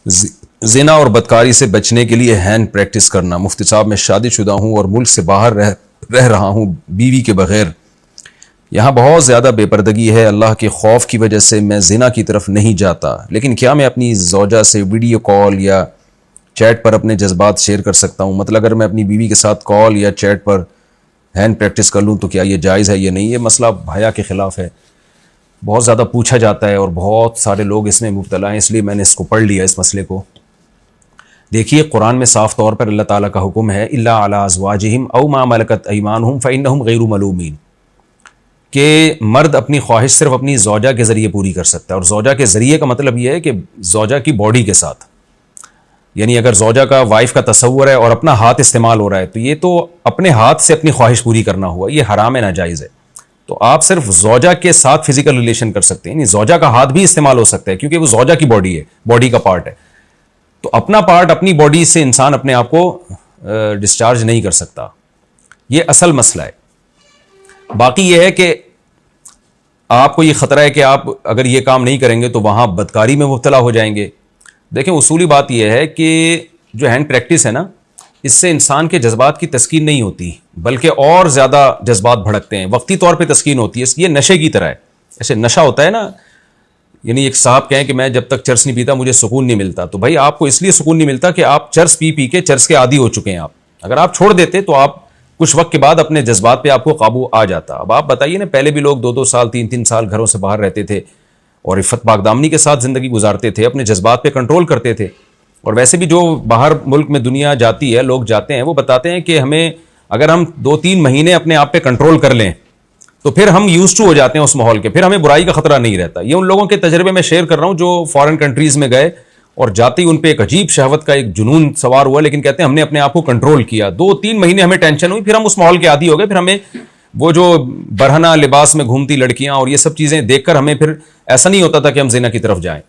زنا اور بدکاری سے بچنے کے لیے ہینڈ پریکٹس کرنا۔ مفتی صاحب میں شادی شدہ ہوں اور ملک سے باہر رہ رہا ہوں بیوی کے بغیر۔ یہاں بہت زیادہ بے پردگی ہے، اللہ کے خوف کی وجہ سے میں زنا کی طرف نہیں جاتا، لیکن کیا میں اپنی زوجہ سے ویڈیو کال یا چیٹ پر اپنے جذبات شیئر کر سکتا ہوں؟ مطلب اگر میں اپنی بیوی کے ساتھ کال یا چیٹ پر ہینڈ پریکٹس کر لوں تو کیا یہ جائز ہے یا نہیں؟ یہ مسئلہ حیا کے خلاف ہے، بہت زیادہ پوچھا جاتا ہے اور بہت سارے لوگ اس میں مبتلا ہیں، اس لیے میں نے اس کو پڑھ لیا اس مسئلے کو۔ دیکھیے قرآن میں صاف طور پر اللہ تعالیٰ کا حکم ہے الا علی ازواجہم او ما ملکت ایمانہم فانہم غیر ملومین، کہ مرد اپنی خواہش صرف اپنی زوجہ کے ذریعے پوری کر سکتا ہے، اور زوجہ کے ذریعے کا مطلب یہ ہے کہ زوجہ کی باڈی کے ساتھ، یعنی اگر زوجہ کا وائف کا تصور ہے اور اپنا ہاتھ استعمال ہو رہا ہے تو یہ تو اپنے ہاتھ سے اپنی خواہش پوری کرنا ہوا، یہ حرام ہے، ناجائز ہے۔ تو آپ صرف زوجہ کے ساتھ فزیکل ریلیشن کر سکتے ہیں، یعنی زوجہ کا ہاتھ بھی استعمال ہو سکتا ہے کیونکہ وہ زوجہ کی باڈی ہے، باڈی کا پارٹ ہے، تو اپنا پارٹ اپنی باڈی سے انسان اپنے آپ کو ڈسچارج نہیں کر سکتا، یہ اصل مسئلہ ہے۔ باقی یہ ہے کہ آپ کو یہ خطرہ ہے کہ آپ اگر یہ کام نہیں کریں گے تو وہاں بدکاری میں مبتلا ہو جائیں گے۔ دیکھیں اصولی بات یہ ہے کہ جو ہینڈ پریکٹس ہے نا، اس سے انسان کے جذبات کی تسکین نہیں ہوتی بلکہ اور زیادہ جذبات بھڑکتے ہیں، وقتی طور پہ تسکین ہوتی ہے، یہ نشے کی طرح ہے، ایسے نشہ ہوتا ہے نا، یعنی ایک صاحب کہیں کہ میں جب تک چرس نہیں پیتا مجھے سکون نہیں ملتا، تو بھائی آپ کو اس لیے سکون نہیں ملتا کہ آپ چرس پی پی کے چرس کے عادی ہو چکے ہیں۔ آپ اگر آپ چھوڑ دیتے تو آپ کچھ وقت کے بعد اپنے جذبات پہ آپ کو قابو آ جاتا۔ اب آپ بتائیے نا، پہلے بھی لوگ 2 سال 3 سال گھروں سے باہر رہتے تھے اور عفت پاک دامنی کے ساتھ زندگی گزارتے تھے، اپنے جذبات پہ کنٹرول کرتے تھے، اور ویسے بھی جو باہر ملک میں دنیا جاتی ہے، لوگ جاتے ہیں، وہ بتاتے ہیں کہ ہمیں اگر ہم 2-3 مہینے اپنے آپ پہ کنٹرول کر لیں تو پھر ہم یوز ٹو ہو جاتے ہیں اس ماحول کے، پھر ہمیں برائی کا خطرہ نہیں رہتا۔ یہ ان لوگوں کے تجربے میں شیئر کر رہا ہوں جو فارن کنٹریز میں گئے اور جاتے ہی ان پہ ایک عجیب شہوت کا ایک جنون سوار ہوا، لیکن کہتے ہیں ہم نے اپنے آپ کو کنٹرول کیا، 2-3 مہینے ہمیں ٹینشن ہوئی، پھر ہم اس ماحول کے عادی ہو گئے، پھر ہمیں وہ جو برہنہ لباس میں گھومتی لڑکیاں اور یہ سب چیزیں دیکھ کر ہمیں پھر ایسا نہیں ہوتا تھا کہ ہم زنا کی طرف جائیں۔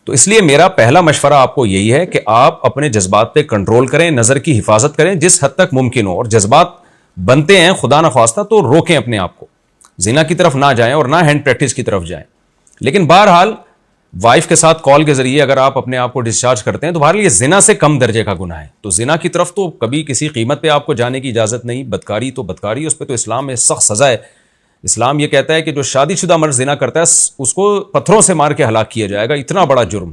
تو اس لیے میرا پہلا مشورہ آپ کو یہی ہے کہ آپ اپنے جذبات پہ کنٹرول کریں، نظر کی حفاظت کریں جس حد تک ممکن ہو، اور جذبات بنتے ہیں خدا نخواستہ تو روکیں اپنے آپ کو، زنا کی طرف نہ جائیں اور نہ ہینڈ پریکٹس کی طرف جائیں۔ لیکن بہرحال وائف کے ساتھ کال کے ذریعے اگر آپ اپنے آپ کو ڈسچارج کرتے ہیں تو بہرحال یہ زنا سے کم درجے کا گناہ ہے، تو زنا کی طرف تو کبھی کسی قیمت پہ آپ کو جانے کی اجازت نہیں۔ بدکاری تو بدکاری، اس پہ تو اسلام میں سخت سزا ہے۔ اسلام یہ کہتا ہے کہ جو شادی شدہ مرد زنا کرتا ہے اس کو پتھروں سے مار کے ہلاک کیا جائے گا، اتنا بڑا جرم۔